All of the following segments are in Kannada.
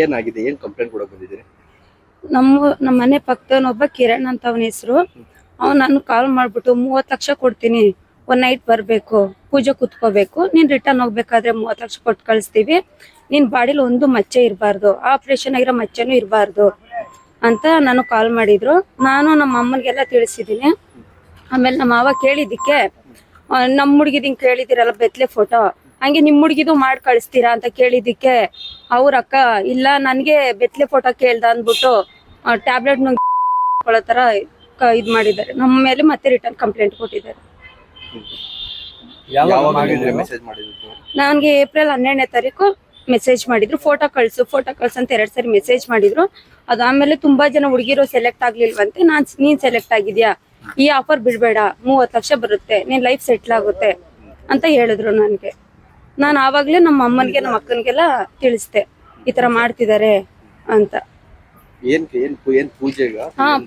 ಏನಾಗಿದೆ? ಏನ್ ಕಂಪ್ಲೇಂಟ್ ಕೊಡಕ್ ಬಂದಿದ್ದೀರಿ? ನಮ್ಮ ಮನೆ ಪಕ್ಕದವನೊಬ್ಬ ಕಿರಣ್ ಅಂತ ಅವನ ಹೆಸರು. ಅವ್ನು ನಾನು ಕಾಲ್ ಮಾಡ್ಬಿಟ್ಟು 30 ಲಕ್ಷ ಕೊಡ್ತೀನಿ, ಒಂದ್ ನೈಟ್ ಬರ್ಬೇಕು, ಪೂಜೆ ಕುತ್ಕೋಬೇಕು, ನೀನ್ ರಿಟರ್ನ್ ಹೋಗ್ಬೇಕಾದ್ರೆ 30 ಲಕ್ಷ ಕೊಟ್ಟು ಕಳಿಸ್ತೀವಿ, ನಿನ್ ಬಾಡಿಲಿ ಒಂದು ಮಚ್ಚೆ ಇರಬಾರ್ದು, ಆಪರೇಷನ್ ಆಗಿರೋ ಮಚ್ಚೆನೂ ಇರಬಾರ್ದು ಅಂತ ನಾನು ಕಾಲ್ ಮಾಡಿದ್ರು. ನಾನು ನಮ್ಮ ಅಮ್ಮನಿಗೆಲ್ಲ ತಿಳಿಸಿದ್ದೀನಿ. ಆಮೇಲೆ ನಮ್ಮ ಮಾವ ಕೇಳಿದ್ದಕ್ಕೆ ನಮ್ಮ ಹುಡುಗಿದ್ ಹಿಂಗ್ ಕೇಳಿದಿರಲ್ಲ ಬೆತ್ಲೆ ಫೋಟೋ, ಹಂಗೆ ನಿಮ್ ಹುಡುಗಿದು ಮಾಡಿ ಕಳಿಸ್ತೀರಾ ಅಂತ ಕೇಳಿದ್ದಕ್ಕೆ ಅವ್ರ ಅಕ್ಕ ಇಲ್ಲ ನನ್ಗೆ ಬೆತ್ಲೆ ಫೋಟೋ ಕೇಳ್ದ ಅಂದ್ಬಿಟ್ಟು ಟ್ಯಾಬ್ಲೆಟ್ ನುಂಗ್ಕೊಳ್ಳೋ ತರ ಇದ್ ಮಾಡಿದ್ದಾರೆ. ನಮ್ಮ ಮೇಲೆ ಮತ್ತೆ ರಿಟರ್ನ್ ಕಂಪ್ಲೇಂಟ್ ಕೊಟ್ಟಿದ್ದಾರೆ. ನನ್ಗೆ ಏಪ್ರಿಲ್ 12ನೇ ತಾರೀಕು ಮೆಸೇಜ್ ಮಾಡಿದ್ರು, ಫೋಟೋ ಕಳ್ಸು ಅಂತ 2 ಸರಿ ಮೆಸೇಜ್ ಮಾಡಿದ್ರು. ಅದಾದ್ಮೇಲೆ ತುಂಬಾ ಜನ ಹುಡುಗಿರು ಸೆಲೆಕ್ಟ್ ಆಗ್ಲಿಲ್ವಂತೆ. ನೀನ್ ಸೆಲೆಕ್ಟ್ ಆಗಿದ್ಯಾ, ಈ ಆಫರ್ ಬಿಡ್ಬೇಡ, 30 ಲಕ್ಷ ಬರುತ್ತೆ, ನೀನ್ ಲೈಫ್ ಸೆಟ್ಲ್ ಆಗುತ್ತೆ ಅಂತ ಹೇಳಿದ್ರು ನನ್ಗೆ. ನಾನು ಆವಾಗ್ಲೇ ನಮ್ಮ ಅಮ್ಮನ್ಗೆ ನಮ್ಮ ಅಕ್ಕನ್ಗೆಲ್ಲ ತಿಳಿಸ್ದೆ ಈ ತರ ಮಾಡ್ತಿದ್ದಾರೆ ಅಂತ.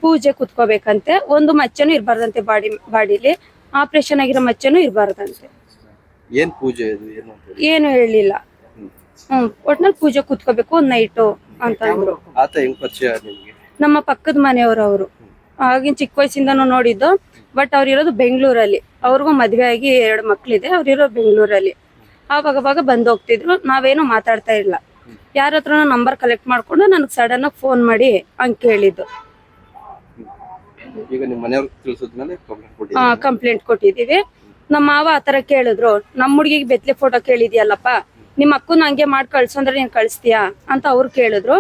ಪೂಜೆ ಕುತ್ಕೋಬೇಕಂತೆ, ಒಂದು ಮಚ್ಚೆನೂ ಇರ್ಬಾರ್ದಂತೆ ಬಾಡಿಲಿ, ಆಪರೇಷನ್ ಆಗಿರೋ ಮಚ್ಚೆನೂ ಇರ್ಬಾರ್ದಂತೆ. ಏನ್ ಪೂಜೆ? ಏನು ಹೇಳಿಲ್ಲ. ಒಟ್ನಲ್ಲಿ ಪೂಜೆ ಕುತ್ಕೋಬೇಕು ಒಂದ್ ನೈಟು ಅಂತ ಅಂದ್ರು. ನಮ್ಮ ಪಕ್ಕದ ಮನೆಯವರು ಅವರು ಆಗಿನ ಚಿಕ್ಕ ವಯಸ್ಸಿಂದನೂ ನೋಡಿದ್ದು. ಬಟ್ ಅವ್ರಿರೋದು ಬೆಂಗಳೂರಲ್ಲಿ, ಅವ್ರಿಗೂ ಮದ್ವೆ ಆಗಿ 2 ಮಕ್ಳಿದೆ, ಅವ್ರಿರೋ ಬೆಂಗಳೂರಲ್ಲಿ. ಆವಾಗ ಬಂದ್ ಹೋಗ್ತಿದ್ರು, ನಾವೇನು ಮಾತಾಡ್ತಾ ಇಲ್ಲ. ಯಾರ ಹತ್ರ ನಂಬರ್ ಕಲೆಕ್ಟ್ ಮಾಡ್ಕೊಂಡು ನನಗೆ ಸಡನ್ ಆಗಿ ಫೋನ್ ಮಾಡಿ ಹಂಗ್ ಕೇಳಿದ್ದು. ಕಂಪ್ಲೇಂಟ್ ಕೊಟ್ಟಿದೀವಿ. ನಮ್ಮ ಮಾವ ಆತರ ಕೇಳಿದ್ರು, ನಮ್ಮ ಹುಡುಗಿಗೆ ಬೆತ್ಲೆ ಫೋಟೋ ಕೇಳಿದ್ಯಲ್ಲಪ್ಪ, ನಿಮ್ಮ ಅಕ್ಕನ ಹಂಗೆ ಮಾಡಿ ಕಳ್ಸು ಅಂದ್ರೆ ನೀನ್ ಕಳಿಸ್ತೀಯಾ ಅಂತ ಅವ್ರು ಕೇಳಿದ್ರು.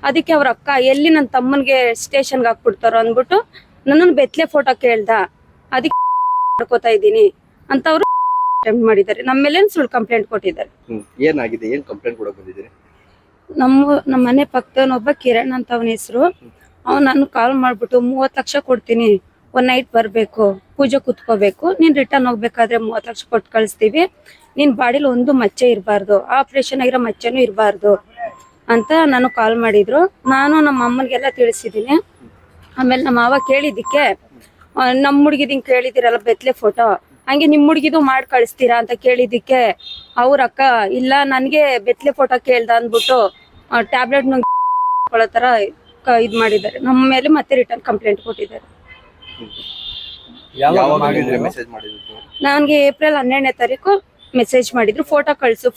ಅದಕ್ಕೆ ಅವ್ರ ಅಕ್ಕ ಎಲ್ಲಿ ನನ್ನ ತಮ್ಮನ್ಗೆ ಸ್ಟೇಷನ್ಗೆ ಹಾಕ್ಬಿಡ್ತಾರೋ ಅಂದ್ಬಿಟ್ಟು ನನ್ನನ್ನು ಬೆತ್ಲೆ ಫೋಟೋ ಕೇಳ್ದ, ಅದಕ್ಕೆ ಮಾಡ್ಕೋತಾ ಇದ್ದೀನಿ ಅಂತ ಅವ್ರು ಮಾಡಿದ್ದಾರೆ. ನಮ್ಮ ಮೇಲೆ ಸುಳ್ಳು ಕಂಪ್ಲೇಂಟ್ ಕೊಟ್ಟಿದ್ದಾರೆ. ಏನಾಗಿದೆ? ಏನ್ ಕಂಪ್ಲೇಂಟ್ ಕೊಡಕ್ ಬಂದಿದ್ದೀರಿ? ನಮ್ಮ ಮನೆ ಪಕ್ಕದವನೊಬ್ಬ ಕಿರಣ್ ಅಂತ ಅವನ ಹೆಸರು. ಅವ್ನು ನಾನು ಕಾಲ್ ಮಾಡ್ಬಿಟ್ಟು 30 ಲಕ್ಷ ಕೊಡ್ತೀನಿ, ಒಂದ್ ನೈಟ್ ಬರ್ಬೇಕು, ಪೂಜೆ ಕುತ್ಕೋಬೇಕು, ನೀನ್ ರಿಟರ್ನ್ ಹೋಗ್ಬೇಕಾದ್ರೆ 30 ಲಕ್ಷ ಕೊಟ್ಟು ಕಳಿಸ್ತೀವಿ, ನಿನ್ ಬಾಡಿಲಿ ಒಂದು ಮಚ್ಚೆ ಇರಬಾರ್ದು, ಆಪರೇಷನ್ ಆಗಿರೋ ಮಚ್ಚೆನೂ ಇರಬಾರ್ದು ಅಂತ ನಾನು ಕಾಲ್ ಮಾಡಿದ್ರು. ನಾನು ನಮ್ಮ ಅಮ್ಮನಿಗೆಲ್ಲ ತಿಳಿಸಿದ್ದೀನಿ. ಆಮೇಲೆ ನಮ್ಮ ಮಾವ ಕೇಳಿದ್ದಕ್ಕೆ ನಮ್ಮ ಹುಡುಗಿದ್ ಹಿಂಗ್ ಕೇಳಿದಿರಲ್ಲ ಬೆತ್ಲೆ ಫೋಟೋ, ಹಂಗೆ ನಿಮ್ ಹುಡುಗಿದು ಮಾಡಿ ಕಳಿಸ್ತೀರಾ ಅಂತ ಕೇಳಿದ್ದಕ್ಕೆ ಅವ್ರ ಅಕ್ಕ ಇಲ್ಲ ನನ್ಗೆ ಬೆತ್ಲೆ ಫೋಟೋ ಕೇಳ್ದ ಅಂದ್ಬಿಟ್ಟು ಟ್ಯಾಬ್ಲೆಟ್ ನುಂಗ್ಕೊಳ್ಳೋ ತರ ಇದ್ ಮಾಡಿದ್ದಾರೆ. ನಮ್ಮ ಮೇಲೆ ಮತ್ತೆ ರಿಟರ್ನ್ ಕಂಪ್ಲೇಂಟ್ ಕೊಟ್ಟಿದ್ದಾರೆ. ನನ್ಗೆ ಏಪ್ರಿಲ್ 12ನೇ ತಾರೀಕು ಮೆಸೇಜ್ ಮಾಡಿದ್ರು, ಫೋಟೋ ಕಳ್ಸು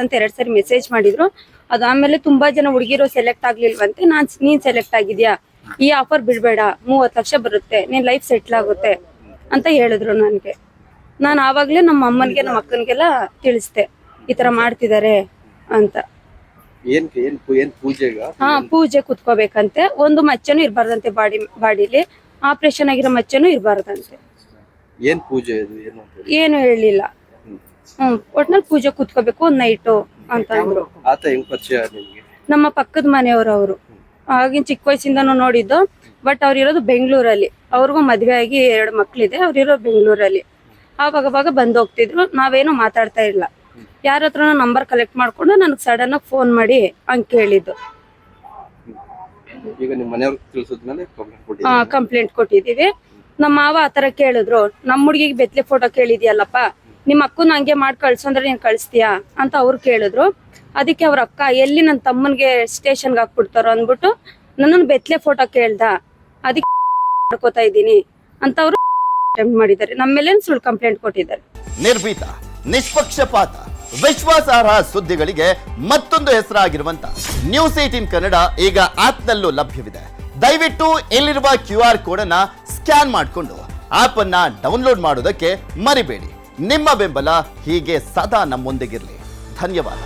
ಅಂತ 2 ಸರಿ ಮೆಸೇಜ್ ಮಾಡಿದ್ರು. ಅದಾದ್ಮೇಲೆ ತುಂಬಾ ಜನ ಹುಡುಗಿರು ಸೆಲೆಕ್ಟ್ ಆಗ್ಲಿಲ್ವಂತೆ. ನೀನ್ ಸೆಲೆಕ್ಟ್ ಆಗಿದ್ಯಾ, ಈ ಆಫರ್ ಬಿಡ್ಬೇಡ, 30 ಲಕ್ಷ ಬರುತ್ತೆ, ನೀನ್ ಲೈಫ್ ಸೆಟ್ಲ್ ಆಗುತ್ತೆ ಅಂತ ಹೇಳಿದ್ರು ನನ್ಗೆ. ನಾನು ಆವಾಗ್ಲೇ ನಮ್ಮ ಅಮ್ಮನ್ಗೆ ನಮ್ಮ ಅಕ್ಕನ್ಗೆಲ್ಲ ತಿಳಿಸ್ದೆ ಈ ತರ ಮಾಡ್ತಿದ್ದಾರೆ ಅಂತ. ಪೂಜೆ ಕುತ್ಕೋಬೇಕಂತೆ, ಒಂದು ಮಚ್ಚೆನೂ ಇರ್ಬಾರ್ದಂತೆ ಬಾಡಿಲಿ, ಆಪರೇಷನ್ ಆಗಿರೋ ಮಚ್ಚೆನೂ ಇರ್ಬಾರ್ದಂತೆ. ಏನು ಹೇಳಿಲ್ಲ. ಒಟ್ನಲ್ಲಿ ಪೂಜೆ ಕುತ್ಕೋಬೇಕು ಒಂದ್ ನೈಟು ಅಂತ ಅಂದ್ರು. ನಮ್ಮ ಪಕ್ಕದ ಮನೆಯವರು ಅವರು ಆಗಿನ ಚಿಕ್ಕ ವಯಸ್ಸಿಂದನೂ ನೋಡಿದ್ದು. ಬಟ್ ಅವ್ರಿರೋದು ಬೆಂಗಳೂರಲ್ಲಿ, ಅವ್ರಿಗೂ ಮದ್ವೆ ಆಗಿ 2 ಮಕ್ಳಿದೆ, ಅವ್ರಿರೋ ಬೆಂಗಳೂರಲ್ಲಿ. ಆವಾಗ ಬಂದ್ ಹೋಗ್ತಿದ್ರು, ನಾವೇನು ಮಾತಾಡ್ತಾ ಇಲ್ಲ. ಯಾರ ಹತ್ರ ನಂಬರ್ ಕಲೆಕ್ಟ್ ಮಾಡ್ಕೊಂಡು ನನಗೆ ಸಡನ್ ಆಗಿ ಫೋನ್ ಮಾಡಿ ಹಂಗ್ ಕೇಳಿದ್ದು. ಕಂಪ್ಲೇಂಟ್ ಕೊಟ್ಟಿದೀವಿ. ನಮ್ಮ ಮಾವ ಆತರ ಕೇಳಿದ್ರು, ನಮ್ಮ ಹುಡುಗಿಗೆ ಬೆತ್ಲೆ ಫೋಟೋ ಕೇಳಿದ್ಯಲ್ಲಪ್ಪ, ನಿಮ್ಮ ಅಕ್ಕನ ಹಂಗೆ ಮಾಡಿ ಕಳ್ಸು ಅಂದ್ರೆ ನೀನ್ ಕಳಿಸ್ತೀಯಾ ಅಂತ ಅವ್ರು ಕೇಳಿದ್ರು. ಅದಕ್ಕೆ ಅವ್ರ ಅಕ್ಕ ಎಲ್ಲಿ ನನ್ನ ತಮ್ಮನ್ಗೆ ಸ್ಟೇಷನ್ಗೆ ಹಾಕ್ಬಿಡ್ತಾರೋ ಅಂದ್ಬಿಟ್ಟು ನನ್ನನ್ನು ಬೆತ್ಲೆ ಫೋಟೋ ಕೇಳ್ದ, ಅದಕ್ಕೆ ಮಾಡ್ಕೋತಾ ಇದ್ದೀನಿ ಅಂತ ಅವ್ರು ಮಾಡಿದ್ದಾರೆ. ನಮ್ಮ ಮೇಲೆ ಸುಳ್ಳು ಕಂಪ್ಲೇಂಟ್ ಕೊಟ್ಟಿದ್ದಾರೆ. ನಿರ್ಭೀತ, ನಿಷ್ಪಕ್ಷಪಾತ, ವಿಶ್ವಾಸಾರ್ಹ ಸುದ್ದಿಗಳಿಗೆ ಮತ್ತೊಂದು ಹೆಸರಾಗಿರುವಂತ ನ್ಯೂಸ್ 18 ಕನ್ನಡ ಈಗ ಆಪ್ನಲ್ಲೂ ಲಭ್ಯವಿದೆ. ದಯವಿಟ್ಟು ಇಲ್ಲಿರುವ QR ಕೋಡ್ ಅನ್ನ ಸ್ಕ್ಯಾನ್ ಮಾಡಿಕೊಂಡು ಆಪ್ ಅನ್ನ ಡೌನ್ಲೋಡ್ ಮಾಡೋದಕ್ಕೆ ಮರಿಬೇಡಿ. ನಿಮ್ಮ ಬೆಂಬಲ ಹೀಗೆ ಸದಾ ನಮ್ಮೊಂದಿಗಿರಲಿ. ಧನ್ಯವಾದ.